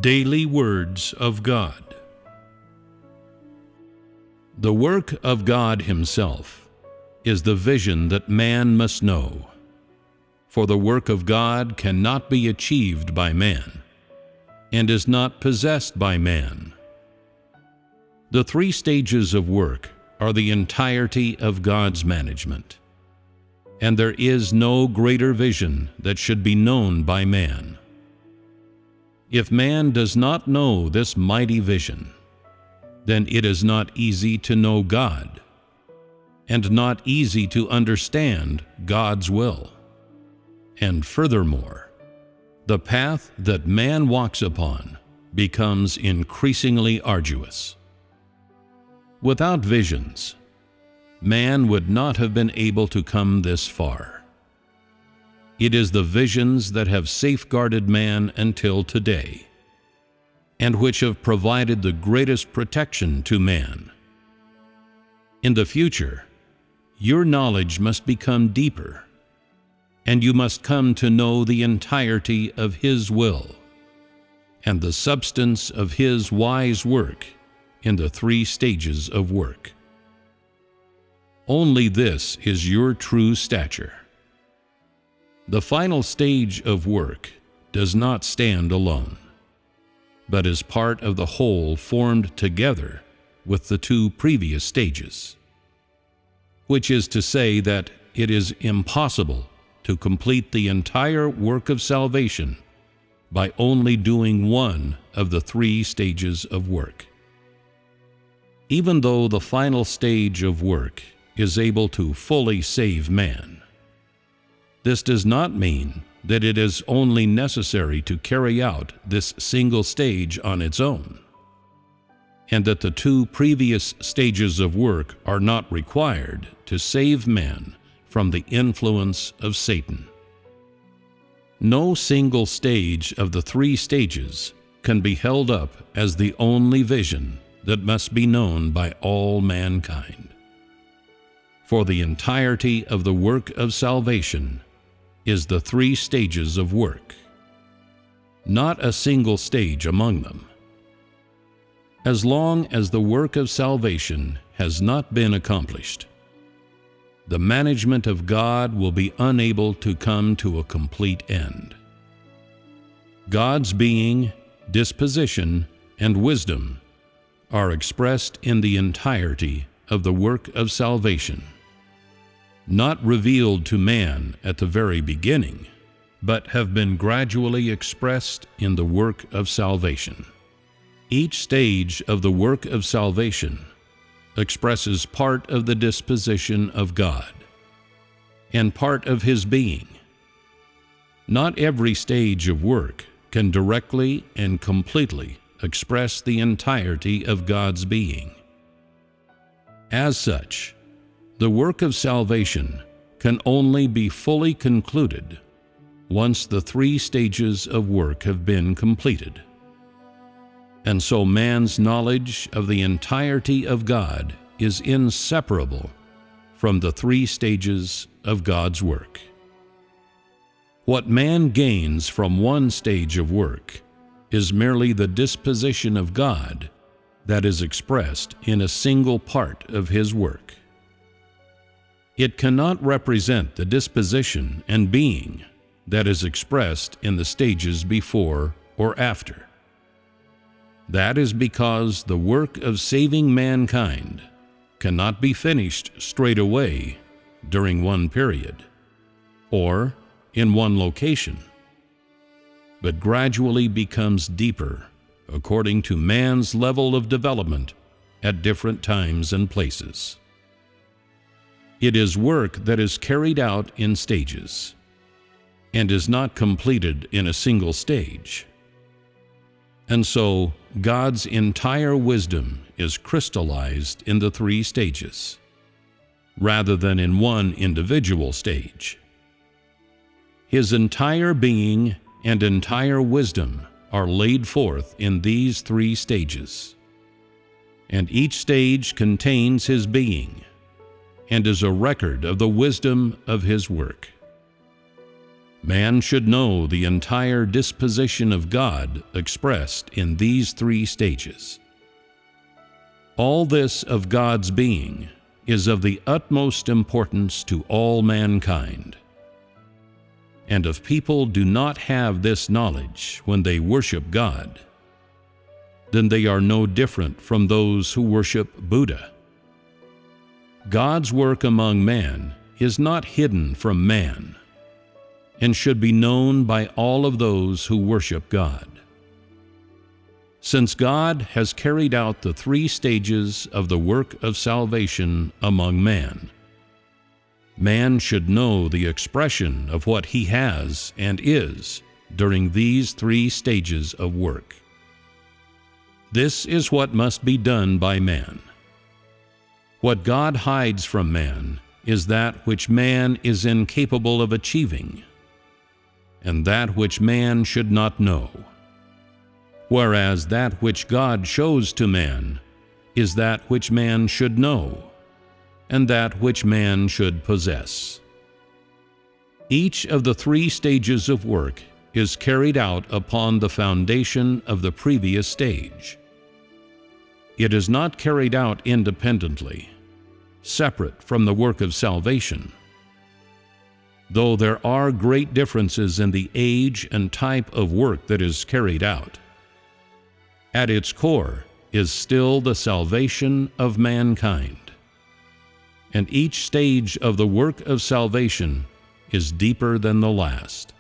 Daily Words of God. The work of God Himself is the vision that man must know, for the work of God cannot be achieved by man, and is not possessed by man. The three stages of work are the entirety of God's management, and there is no greater vision that should be known by man. If man does not know this mighty vision, then it is not easy to know God, and not easy to understand God's will. And furthermore, the path that man walks upon becomes increasingly arduous. Without visions, man would not have been able to come this far. It is the visions that have safeguarded man until today, and which have provided the greatest protection to man. In the future, your knowledge must become deeper, and you must come to know the entirety of His will, and the substance of His wise work in the three stages of work. Only this is your true stature. The final stage of work does not stand alone, but is part of the whole formed together with the two previous stages, which is to say that it is impossible to complete the entire work of salvation by only doing one of the three stages of work. Even though the final stage of work is able to fully save man, this does not mean that it is only necessary to carry out this single stage on its own, and that the two previous stages of work are not required to save man from the influence of Satan. No single stage of the three stages can be held up as the only vision that must be known by all mankind. For the entirety of the work of salvation is the three stages of work, not a single stage among them. As long as the work of salvation has not been accomplished, the management of God will be unable to come to a complete end. God's being, disposition, and wisdom are expressed in the entirety of the work of salvation, not revealed to man at the very beginning, but have been gradually expressed in the work of salvation. Each stage of the work of salvation expresses part of the disposition of God and part of His being. Not every stage of work can directly and completely express the entirety of God's being. As such, the work of salvation can only be fully concluded once the three stages of work have been completed. And so man's knowledge of the entirety of God is inseparable from the three stages of God's work. What man gains from one stage of work is merely the disposition of God that is expressed in a single part of His work. It cannot represent the disposition and being that is expressed in the stages before or after. That is because the work of saving mankind cannot be finished straight away during one period, or in one location, but gradually becomes deeper according to man's level of development at different times and places. It is work that is carried out in stages, and is not completed in a single stage. And so, God's entire wisdom is crystallized in the three stages, rather than in one individual stage. His entire being and entire wisdom are laid forth in these three stages, and each stage contains His being, and is a record of the wisdom of His work. Man should know the entire disposition of God expressed in these three stages. All this of God's being is of the utmost importance to all mankind. And if people do not have this knowledge when they worship God, then they are no different from those who worship Buddha. God's work among man is not hidden from man, and should be known by all of those who worship God. Since God has carried out the three stages of the work of salvation among man, man should know the expression of what he has and is during these three stages of work. This is what must be done by man. What God hides from man is that which man is incapable of achieving, and that which man should not know, whereas that which God shows to man is that which man should know, and that which man should possess. Each of the three stages of work is carried out upon the foundation of the previous stage. It is not carried out independently, separate from the work of salvation. Though there are great differences in the age and type of work that is carried out, at its core is still the salvation of mankind. And each stage of the work of salvation is deeper than the last.